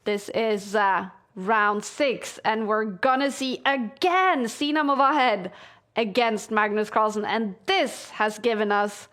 This is round 6, and we're gonna see again Sina Movahed against Magnus Carlsen, and this has given us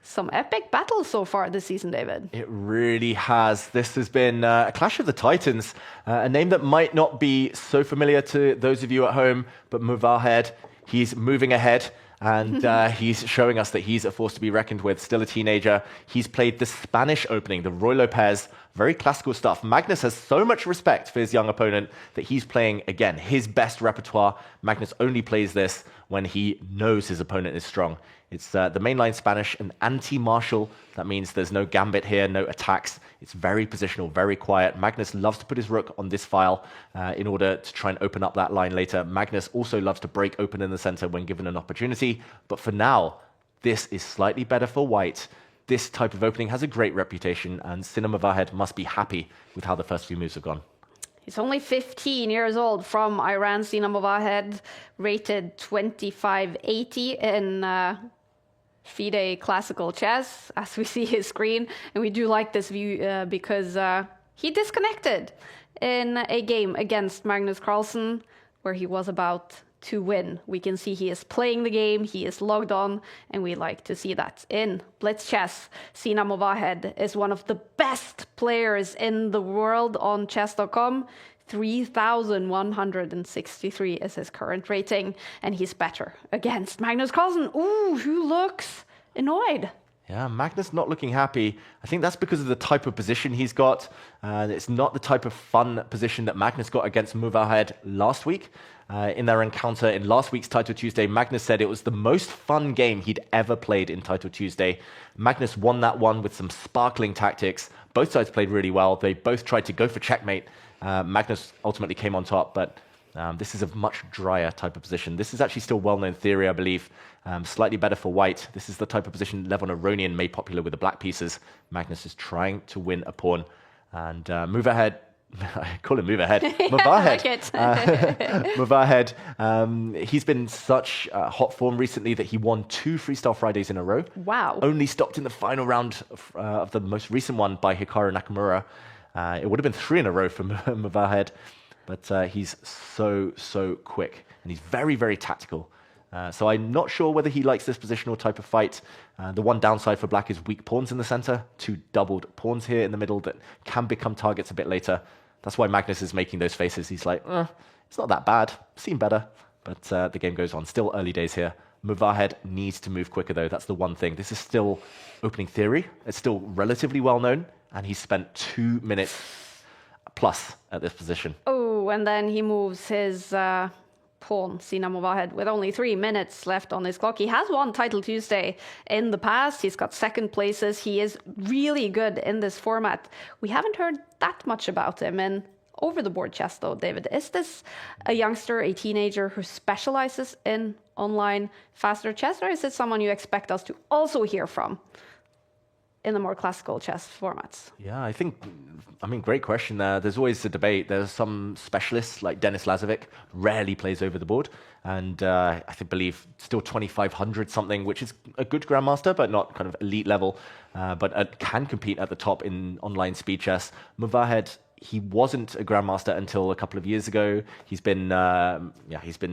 some epic battles so far this season, David. It really has. This has been a clash of the titans, a name that might not be so familiar to those of you at home, but Movahed, he's moving ahead. And he's showing us that he's a force to be reckoned with, still a teenager. He's played the Spanish opening, the Roy Lopez, very classical stuff. Magnus has so much respect for his young opponent that he's playing, again, his best repertoire. Magnus only plays this when he knows his opponent is strong. It's the mainline Spanish, an anti-martial. That means there's no gambit here, no attacks. It's very positional, very quiet. Magnus loves to put his rook on this file in order to try and open up that line later. Magnus also loves to break open in the center when given an opportunity. But for now, this is slightly better for white. This type of opening has a great reputation, and Sina Movahed must be happy with how the first few moves have gone. He's only 15 years old, from Iran. Sina Movahed, rated 2580 in FIDE classical chess, as we see his screen. And we do like this view because he disconnected in a game against Magnus Carlsen where he was about to win. We can see he is playing the game, he is logged on, and we like to see that. In Blitz Chess, Sina Movahed is one of the best players in the world on chess.com. 3,163 is his current rating, and he's better against Magnus Carlsen. Ooh, who looks annoyed? Yeah, Magnus not looking happy. I think that's because of the type of position he's got. It's not the type of fun position that Magnus got against Movahed last week. In their encounter in last week's Title Tuesday, Magnus said it was the most fun game he'd ever played in Title Tuesday. Magnus won that one with some sparkling tactics. Both sides played really well. They both tried to go for checkmate. Magnus ultimately came on top, but this is a much drier type of position. This is actually still well-known theory, I believe. Slightly better for white. This is the type of position Levon Aronian made popular with the black pieces. Magnus is trying to win a pawn. And Movahed, I call him Movahed. Movahed. Movahed, he's been such hot form recently that he won 2 Freestyle Fridays in a row. Wow. Only stopped in the final round of the most recent one by Hikaru Nakamura. It would have been 3 in a row for Movahed. But he's so quick, and he's very, very tactical. So I'm not sure whether he likes this positional type of fight. The one downside for black is weak pawns in the center, 2 doubled pawns here in the middle that can become targets a bit later. That's why Magnus is making those faces. He's like, it's not that bad, seen better. But the game goes on. Still early days here. Movahed needs to move quicker, though. That's the one thing. This is still opening theory. It's still relatively well known, and he's spent 2 minutes plus at this position. Oh, and then he moves his pawn, Sina Movahed, with only 3 minutes left on his clock. He has won Title Tuesday in the past. He's got second places. He is really good in this format. We haven't heard that much about him in over-the-board chess, though, David. Is this a youngster, a teenager who specializes in online faster chess, or is it someone you expect us to also hear from in the more classical chess formats? Yeah, great question there. There's always a debate. There's some specialists like Denis Lazovic, rarely plays over the board. And I believe still 2,500 something, which is a good grandmaster, but not kind of elite level. But can compete at the top in online speed chess. Movahed, he wasn't a grandmaster until a couple of years ago. He's been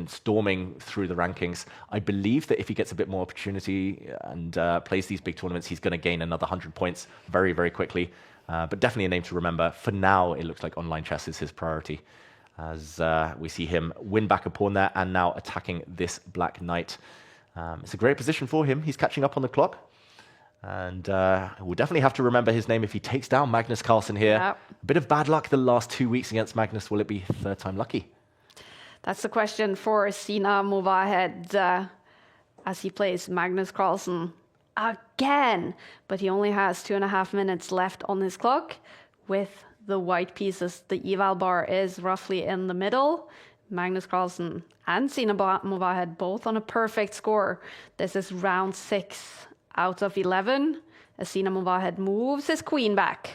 storming through the rankings. I believe that if he gets a bit more opportunity and plays these big tournaments, he's going to gain another 100 points very, very quickly. But definitely a name to remember. For now, it looks like online chess is his priority, as we see him win back a pawn there and now attacking this black knight. It's a great position for him. He's catching up on the clock. And we'll definitely have to remember his name if he takes down Magnus Carlsen here. Yep. A bit of bad luck the last 2 weeks against Magnus. Will it be third time lucky? That's the question for Sina Movahed as he plays Magnus Carlsen again. But he only has 2.5 minutes left on his clock with the white pieces. The eval bar is roughly in the middle. Magnus Carlsen and Sina Movahed both on a perfect score. This is round 6 out of 11. As Sina Movahed moves his queen back.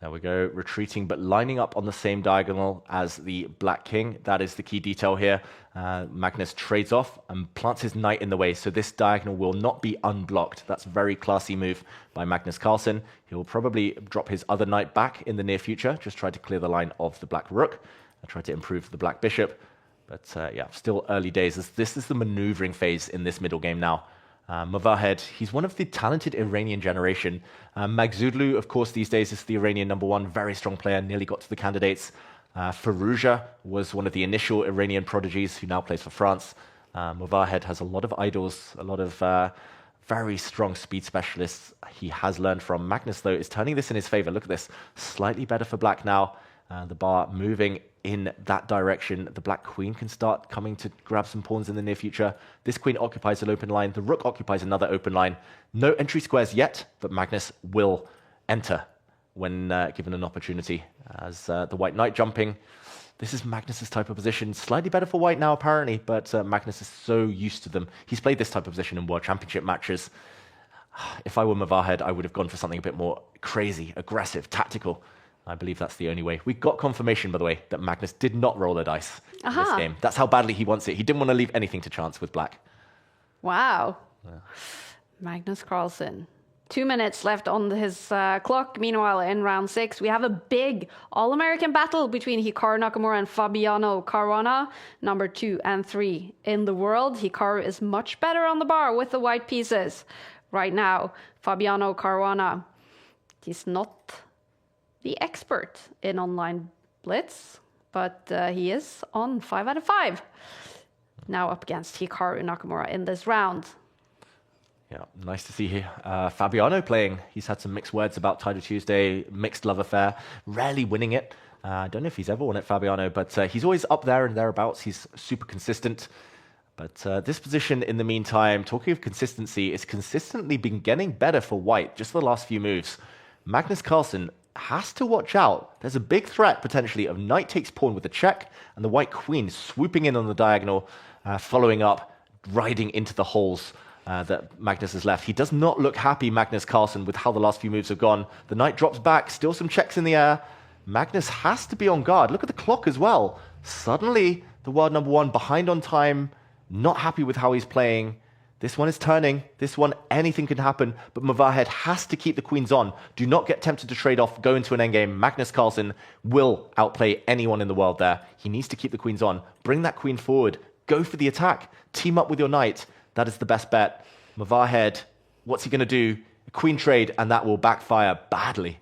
There we go, retreating, but lining up on the same diagonal as the black king. That is the key detail here. Magnus trades off and plants his knight in the way, so this diagonal will not be unblocked. That's a very classy move by Magnus Carlsen. He'll probably drop his other knight back in the near future, just try to clear the line of the black rook, and try to improve the black bishop. But yeah, still early days. This is the maneuvering phase in this middle game now. Mavahed, he's one of the talented Iranian generation. Magzudlu, of course, these days is the Iranian #1, very strong player, nearly got to the candidates. Firouzja was one of the initial Iranian prodigies who now plays for France. Mavahed has a lot of idols, a lot of very strong speed specialists he has learned from. Magnus, though, is turning this in his favor. Look at this, slightly better for black now. The bar moving in that direction. The black queen can start coming to grab some pawns in the near future. This queen occupies an open line. The rook occupies another open line. No entry squares yet, but Magnus will enter when given an opportunity. As the white knight jumping. This is Magnus's type of position. Slightly better for white now, apparently, but Magnus is so used to them. He's played this type of position in World Championship matches. If I were Mavahed, I would have gone for something a bit more crazy, aggressive, tactical. I believe that's the only way. We got confirmation, by the way, that Magnus did not roll a dice in this game. That's how badly he wants it. He didn't want to leave anything to chance with black. Wow. Yeah. Magnus Carlsen. 2 minutes left on his clock. Meanwhile, in round 6, we have a big All-American battle between Hikaru Nakamura and Fabiano Caruana, number 2 and 3 in the world. Hikaru is much better on the bar with the white pieces. Right now, Fabiano Caruana, he's not the expert in online blitz, but he is on 5 out of 5. Now up against Hikaru Nakamura in this round. Yeah, nice to see here. Fabiano playing. He's had some mixed words about Title Tuesday, mixed love affair, rarely winning it. I don't know if he's ever won it, Fabiano, but he's always up there and thereabouts. He's super consistent. But this position, in the meantime, talking of consistency, it's consistently been getting better for white just the last few moves. Magnus Carlsen has to watch out. There's a big threat, potentially, of knight takes pawn with a check, and the white queen swooping in on the diagonal, following up, riding into the holes that Magnus has left. He does not look happy, Magnus Carlsen, with how the last few moves have gone. The knight drops back, still some checks in the air. Magnus has to be on guard. Look at the clock as well. Suddenly, the world #1 behind on time, not happy with how he's playing. This one is turning. This one, anything can happen, but Mavahed has to keep the queens on. Do not get tempted to trade off, go into an endgame. Magnus Carlsen will outplay anyone in the world there. He needs to keep the queens on. Bring that queen forward. Go for the attack. Team up with your knight. That is the best bet. Mavahed, what's he going to do? A queen trade, and that will backfire badly.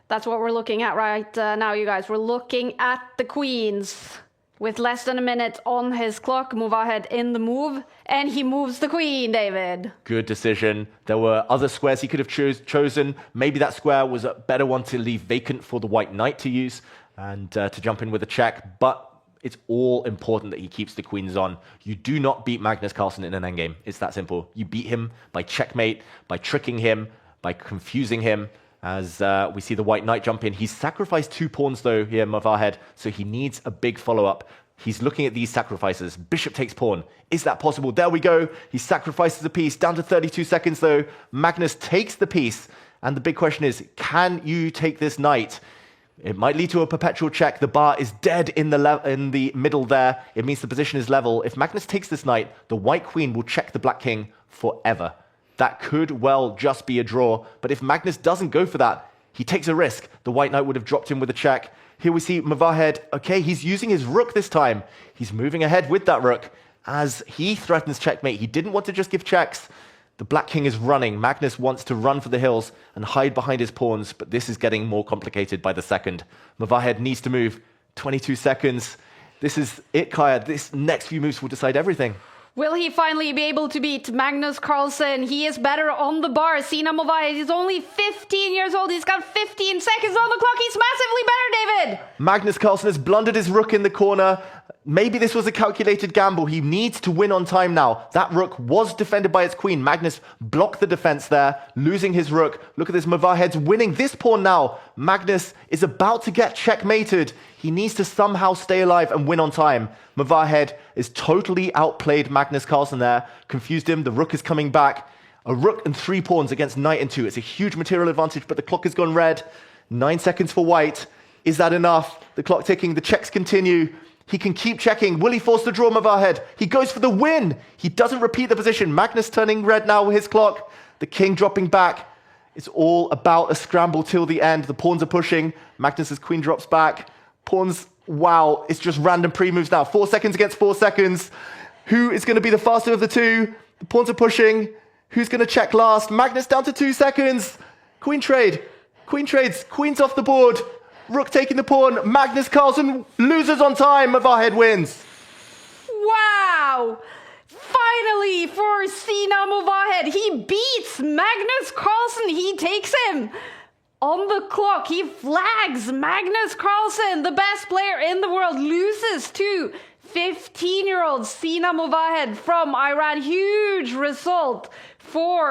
That's what we're looking at right now, you guys. We're looking at the queens. With less than a minute on his clock, Mavahed in the move, and he moves the queen, David. Good decision. There were other squares he could have chosen. Maybe that square was a better one to leave vacant for the white knight to use and to jump in with a check, but it's all important that he keeps the queens on. You do not beat Magnus Carlsen in an endgame. It's that simple. You beat him by checkmate, by tricking him, by confusing him. As we see the white knight jump in. He's sacrificed 2 pawns, though, here, Mavahed, so he needs a big follow-up. He's looking at these sacrifices. Bishop takes pawn. Is that possible? There we go. He sacrifices a piece. Down to 32 seconds, though. Magnus takes the piece. And the big question is, can you take this knight? It might lead to a perpetual check. The bar is dead in the middle there. It means the position is level. If Magnus takes this knight, the white queen will check the black king forever. That could well just be a draw. But if Magnus doesn't go for that, he takes a risk. The white knight would have dropped him with a check. Here we see Mavahed. Okay, he's using his rook this time. He's moving ahead with that rook as he threatens checkmate. He didn't want to just give checks. The black king is running. Magnus wants to run for the hills and hide behind his pawns, but this is getting more complicated by the second. Mavahed needs to move. 22 seconds. This is it, Kaya. This next few moves will decide everything. Will he finally be able to beat Magnus Carlsen? He is better on the bar. Sina Mavahed is only 15 years old. He's got 15 seconds on the clock. He's massively better, David. Magnus Carlsen has blundered his rook in the corner. Maybe this was a calculated gamble. He needs to win on time now. That rook was defended by its queen. Magnus blocked the defense there, losing his rook. Look at this, Mavahed's winning this pawn now. Magnus is about to get checkmated. He needs to somehow stay alive and win on time. Mavahed is totally outplayed Magnus Carlsen there, confused him. The rook is coming back. A rook and 3 pawns against knight and 2. It's a huge material advantage, but the clock has gone red. 9 seconds for white. Is that enough? The clock ticking, the checks continue. He can keep checking. Will he force the draw of our head? He goes for the win. He doesn't repeat the position. Magnus turning red now with his clock. The king dropping back. It's all about a scramble till the end. The pawns are pushing. Magnus's queen drops back. Pawns, wow, it's just random pre-moves now. 4 seconds against 4 seconds. Who is going to be the faster of the two? The pawns are pushing. Who's going to check last? Magnus down to 2 seconds. Queen trade. Queen trades. Queen's off the board. Rook taking the pawn. Magnus Carlsen loses on time. Overhead wins. Wow! Finally, for Sina Movahed, he beats Magnus Carlsen. He takes him on the clock. He flags Magnus Carlsen, the best player in the world, loses to 15-year-old Sina Movahed from Iran. Huge result for